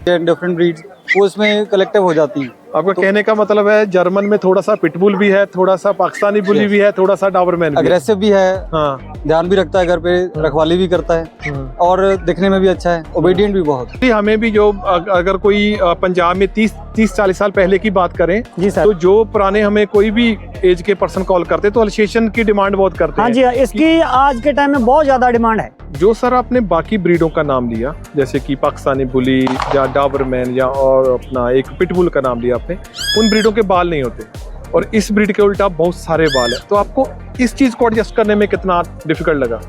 Different breeds वो इसमें collective हो जाती हैं। आपका कहने का मतलब है जर्मन में थोड़ा सा पिटबुल भी है, थोड़ा सा पाकिस्तानी बुली भी है, थोड़ा सा डाबरमैन भी है। अग्रेसिव भी है, हाँ, ध्यान भी रखता है, घर पे रखवाली भी करता है और दिखने में भी अच्छा है, ओबीडियंट भी बहुत। हमें भी जो अगर कोई पंजाब में 30-40 साल पहले की बात करें जी सर। तो जो पुराने हमें कोई भी एज के पर्सन कॉल करते तो अल्सेशन की डिमांड बहुत करते हाँ हैं। जी, इसकी आज के टाइम में बहुत ज्यादा डिमांड है। जो सर आपने बाकी ब्रीडों का नाम लिया जैसे कि पाकिस्तानी बुली या डाबरमैन या और अपना एक पिटबुल का नाम लिया आपने, उन ब्रीडों के बाल नहीं होते और इस ब्रीड के उल्टा बहुत सारे बाल है। तो आपको इस चीज को एडजस्ट करने में कितना डिफिकल्ट लगा?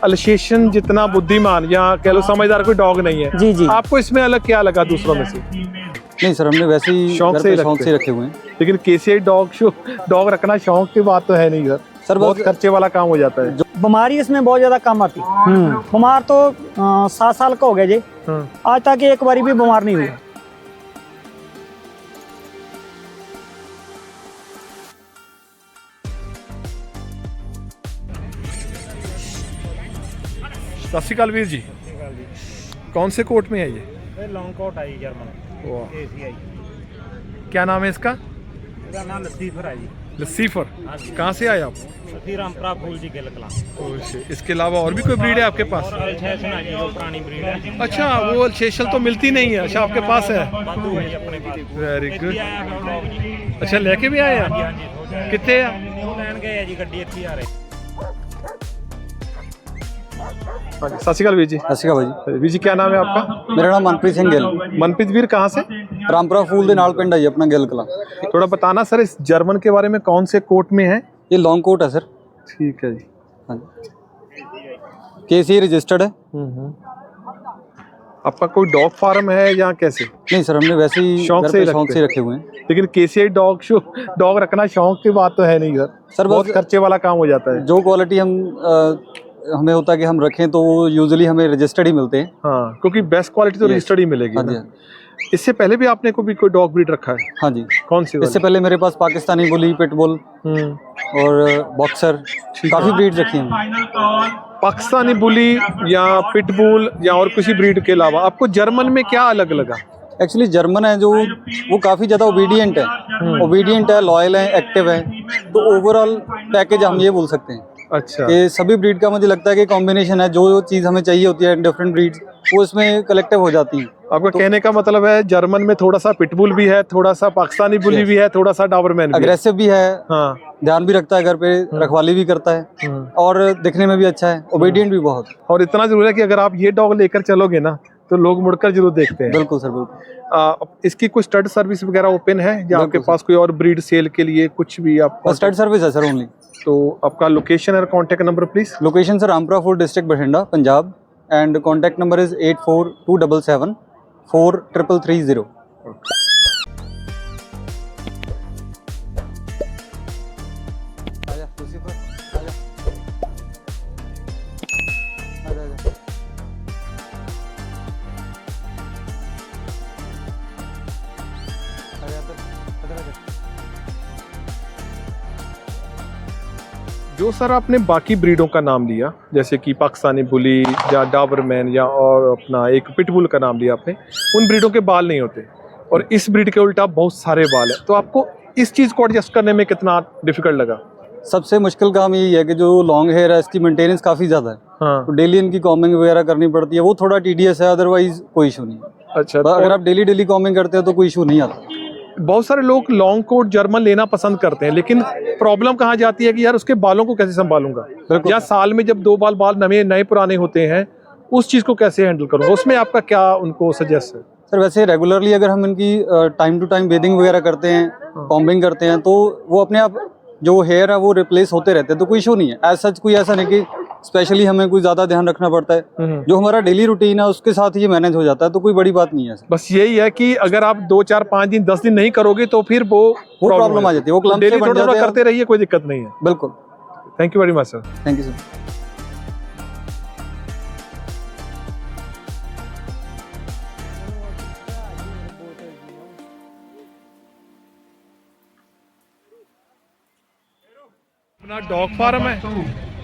अल्सेशन जितना बुद्धिमान या कह लो समझदार कोई डॉग नहीं है। जी जी। आपको इसमें अलग क्या लगा दूसरों में से? नहीं सर, हमने वैसे ही शौक से ही रखे हुए हैं। लेकिन केसीआई डॉग रखना शौक की बात तो है नहीं सर, बहुत खर्चे वाला काम हो जाता है। बीमारी इसमें बहुत ज्यादा कम आती है। बीमार तो 7 साल का हो गया जी, आज तक एक बारी भी बीमार नहीं हुआ। सत श्री अकाल वीर जी, कौन से कोट में है ये? लॉन्ग कोट आई जर्मन केसीआई। क्या नाम है इसका? इसका नाम लसीफर है जी। लसीफर। कहाँ से आए आप? रामपुरा फूल जी गिल कला। इसके अलावा और भी कोई ब्रीड है आपके पास? और अल्सेशन है जी, जो पुरानी ब्रीड है। अच्छा, वो अल्सेशन तो मिलती नहीं है। अच्छा, आपके पास है? बादू है जी अपने पास। Very good. आया है डॉग जी। अच्छा, लेके भी आए हाँ जी, हैं? हाँ जी। कितने हैं? लैन गए है जी, गड्डी इतनी आ रही। सत श्री अकाल वीर जी। सत श्री अकाल भाई। वीर जी, क्या नाम है आपका? मेरा नाम मनप्रीत सिंह गिल। मनप्रीत वीर, कहाँ से? रामपुरा फूल दे नाल पिंड है जी अपना गिल कला। थोड़ा बताना सर इस जर्मन के बारे में, कौन से कोट में है? ये लॉन्ग कोट है सर। ठीक है जी। हाँ जी, केसीआई रजिस्टर्ड है। आपका कोई डॉग फार्म है या कैसे? नहीं सर, हमने वैसे ही शौक से ही रखे हुए हैं। लेकिन केसीआई डॉग रखना शौक की बात तो है नहीं सर, बहुत खर्चे वाला काम हो जाता है। जो क्वालिटी हमें होता है कि हम रखें तो वो यूजुअली हमें रजिस्टर्ड ही मिलते हैं। हाँ, क्योंकि बेस्ट क्वालिटी तो रजिस्टर्ड ही मिलेगी हाँ जी, ना। इससे पहले भी आपने कोई डॉग ब्रीड रखा है? हाँ जी। कौन सी? इससे पहले मेरे पास पाकिस्तानी बुली, पिटबुल और बॉक्सर, काफी ब्रीड रखी हैं। पाकिस्तानी बुली या पिटबुल या और किसी ब्रीड के अलावा आपको जर्मन में क्या अलग लगा? एक्चुअली जर्मन है जो वो काफ़ी ज़्यादा ओबीडियंट है, लॉयल है, एक्टिव है। तो ओवरऑल पैकेज हम ये बोल सकते हैं। अच्छा, कि सभी ब्रीड का मुझे लगता है कि कॉम्बिनेशन है, जो चीज़ हमें चाहिए होती है डिफरेंट ब्रीड्स वो इसमें कलेक्टिव हो जाती हैं। आपका कहने का मतलब है जर्मन में थोड़ा सा पिटबुल भी है, थोड़ा सा पाकिस्तानी बुली भी है, थोड़ा सा डाबरमैन भी है। अग्रेसिव भी है, हाँ, ध्यान भी रखता है, घर पे रखवाली भी करता है और दिखने में भी अच्छा है, ओबीडियंट भी बहुत। और इतना जरूर है कि अगर आप ये डॉग लेकर चलोगे ना तो लोग मुड़कर जरूर देखते हैं। बिल्कुल सर, बिल्कुल। इसकी कोई स्टड सर्विस वगैरह ओपन है या आपके पास कोई और ब्रीड सेल के लिए कुछ भी? आप स्टड सर्विस है सर ओनली। तो आपका लोकेशन और contact number please? Location sir Rampura Phul, district Bathinda, Punjab, and contact number is 842774 4330। जो सर आपने बाकी ब्रीडों का नाम लिया जैसे कि पाकिस्तानी बुली या डाबरमैन या और अपना एक पिटबुल का नाम लिया आपने, उन ब्रीडों के बाल नहीं होते और इस ब्रीड के उल्टा बहुत सारे बाल है। तो आपको इस चीज़ को एडजस्ट करने में कितना डिफिकल्ट लगा? सबसे मुश्किल काम यही है कि जो लॉन्ग हेयर है इसकी मेंटेनेंस काफ़ी ज़्यादा है। हाँ, तो डेली इनकी कॉमिंग वगैरह करनी पड़ती है, वो थोड़ा टीडियस है, अदरवाइज कोई इशू नहीं। अच्छा, अगर आप डेली कॉमिंग करते हो तो कोई इशू नहीं आता। बहुत सारे लोग लॉन्ग कोट जर्मन लेना पसंद करते हैं, लेकिन प्रॉब्लम कहाँ जाती है कि यार उसके बालों को कैसे संभालूंगा, या साल में जब 2 बाल नए पुराने होते हैं उस चीज़ को कैसे हैंडल करूँगा, उसमें आपका क्या उनको सजेस्ट है? सर वैसे रेगुलरली अगर हम इनकी टाइम टू टाइम बेदिंग वगैरह करते हैं, कॉम्बिंग करते हैं, तो वो अपने आप जो हेयर है वो रिप्लेस होते रहते हैं, तो कोई इशू नहीं है। एज सच कोई ऐसा नहीं कि स्पेशली हमें कोई ज़्यादा ध्यान रखना पड़ता है। जो हमारा डेली रूटीन है उसके साथ ही मैनेज हो जाता है, तो कोई बड़ी बात नहीं है। बस यही है कि अगर आप 2, 4, 5 दिन 10 दिन नहीं करोगे तो फिर वो प्रॉब्लम आ जाती है, वो क्लम्प से बन जाते हैं। करते रहिए, कोई दिक्कत नहीं है। बिल्कुल। Thank you very much sir. Thank you sir. अपना डॉग फार्म है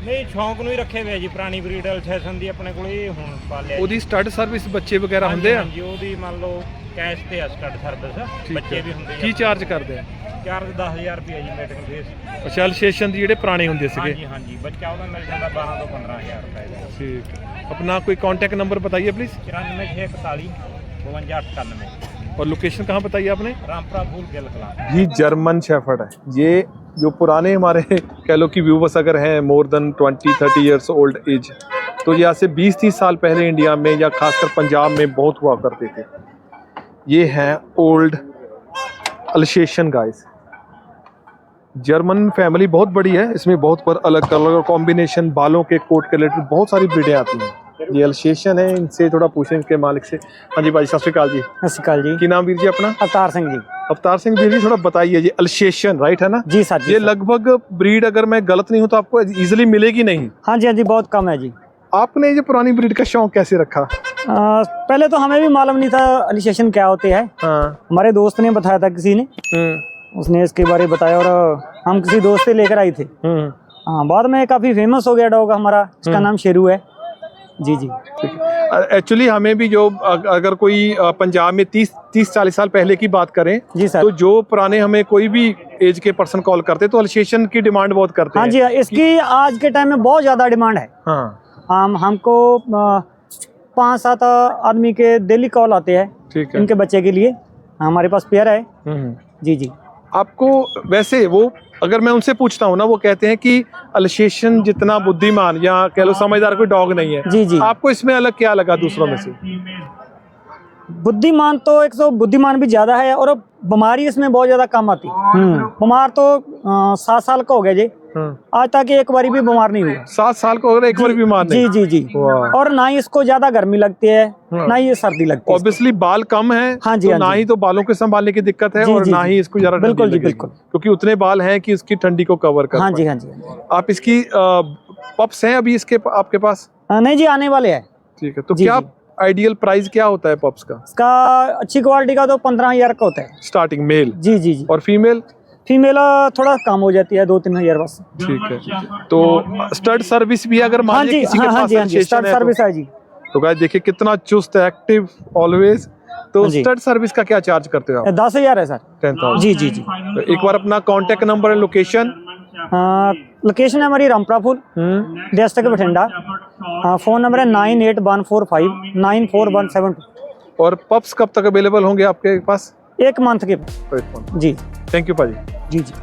ਨਹੀਂ ਸ਼ੌਂਕ ਨੂੰ ਹੀ ਰੱਖੇ ਹੋਏ ਆ ਜੀ ਪੁਰਾਣੀ ਬਰੀਡ ਅਲਸੈਸ਼ਨ ਦੀ ਆਪਣੇ ਕੋਲ ਇਹ ਹੁਣ ਪਾਲਿਆ ਉਹਦੀ ਸਟੱਡ ਸਰਵਿਸ ਬੱਚੇ ਵਗੈਰਾ ਹੁੰਦੇ ਆ ਹਾਂਜੀ ਉਹਦੀ ਮੰਨ ਲਓ ਕੈਸ਼ ਤੇ ਆ ਸਟੱਡ ਸਰਵਿਸ ਬੱਚੇ ਵੀ ਹੁੰਦੇ ਕੀ ਚਾਰਜ ਕਰਦੇ ਆ ਚਾਰਜ 10000 ਰੁਪਏ ਜੀ ਮੈਟਿੰਗ ਫੀਸ ਅੱਛਾ ਅਲਸੇਸ਼ਨ ਦੀ ਜਿਹੜੇ ਪੁਰਾਣੇ ਹੁੰਦੇ ਸੀਗੇ ਹਾਂਜੀ ਹਾਂਜੀ ਬੱਚਾ ਉਹਦਾ ਮਿਲ ਜਾਂਦਾ 12 ਤੋਂ 15000 ਰੁਪਏ ਦਾ ठीक है अपना कोई कांटेक्ट नंबर बताइए प्लीज 94641 5298 और लोकेशन कहाँ बताइए आपने रामपुरा फूल गिल कला ये जर्मन शेफर्ड है ये जो पुराने हमारे कह लो कि व्यूवर्स अगर हैं more than 20-30 years old age तो ये आज से 20-30 साल पहले इंडिया में या खासकर पंजाब में बहुत हुआ करते थे ये हैं old Alsatian guys German family बहुत बड़ी है इसमें बहुत पर अलग कलर कॉम्बिनेशन बालों के कोट के रिलेटेड बहुत सारी ब्रीडें आती हैं ये अल्सेशन है इनसे थोड़ा पूछें इनके मालिक से हाँ जी भाई सत श्री अकाल जी सत श्री अकाल जी की नाम वीर जी अपना अवतार सिंह जी अवतार सिंह वीर जी थोड़ा बताइए ये अल्सेशन राइट है ना जी सर जी ये सर। लगभग ब्रीड अगर मैं गलत नहीं हूँ तो आपको इजीली मिलेगी नहीं हाँ जी बहुत कम है जी। आपने ये पुरानी ब्रीड का शौक कैसे रखा पहले तो हमें भी मालूम नहीं था अलिसेशन क्या होते हैं। हाँ हमारे दोस्त ने बताया था किसी ने उसने इसके बारे में बताया और हम किसी दोस्त से लेकर आए थे। हाँ बाद में काफ़ी फेमस हो गया डॉग हमारा इसका नाम शेरू है जी जी। एक्चुअली हमें भी जो अगर कोई पंजाब में 30-40 साल पहले की बात करें जी सर तो जो पुराने हमें कोई भी एज के पर्सन कॉल करते तो अल्सेशन की डिमांड बहुत करते हाँ हैं। जी इसकी आज के टाइम में बहुत ज़्यादा डिमांड है। हाँ हमको 5-7 आदमी के डेली कॉल आते हैं ठीक है इनके बच्चे के लिए। हमारे पास पेयर है जी जी। आपको वैसे वो अगर मैं उनसे पूछता हूँ ना वो कहते हैं कि अल्सेशन जितना बुद्धिमान या कह लो समझदार कोई डॉग नहीं है जी जी। आपको इसमें अलग क्या लगा दूसरों में से बुद्धिमान तो एक तो बुद्धिमान भी ज्यादा है और बीमारी इसमें बहुत ज्यादा कम आती है। बीमार तो 7 साल का हो गया जी आज तक एक बारी भी बीमार नहीं हुआ। 7 साल को अगर एक बार बीमार नहीं जी जी जी। और ना ही इसको ज्यादा गर्मी लगती है ना ही ये सर्दी लगती है। ऑब्वियसली बाल कम है हाँ जी, तो हाँ ना जी। ही तो बालों के संभालने की दिक्कत है जी, और जी, ना जी। ही इसको ज्यादा ठंडी बिल्कुल जी, लगेगी, बिल्कुल। क्योंकि उतने बाल हैं कि इसकी ठंडी को कवर कर हाँ पाए। जी हाँ जी। आप इसकी पप्स हैं अभी इसके आपके पास नहीं जी आने वाले हैं। ठीक है तो जी, क्या जी। आइडियल प्राइस क्या होता है पप्स का इसका अच्छी क्वालिटी का तो 15,000 का होता है स्टार्टिंग मेल जी जी जी। और फीमेल फीमेल थोड़ा कम हो जाती है 2-3 हज़ार बस। ठीक है तो स्टड सर्विस भी अगर मान हाँ लें जी किसी के हाँ पास जी हाँ जी Alsatian स्टार्ट है सर्विस है जी। तो गाइस देखिए कितना चुस्त एक्टिव ऑलवेज तो हाँ जी। स्टड सर्विस का क्या चार्ज करते हो आप 10,000 है सर 10,000 जी जी जी। तो एक बार अपना contact number and location location है हमारी Rampura Phul district Bathinda. Phone number है 9814594172। और पप्स कब तक अवेलेबल होंगे आपके पास 1 मंथ के जी। थैंक यू भाजी जी जी।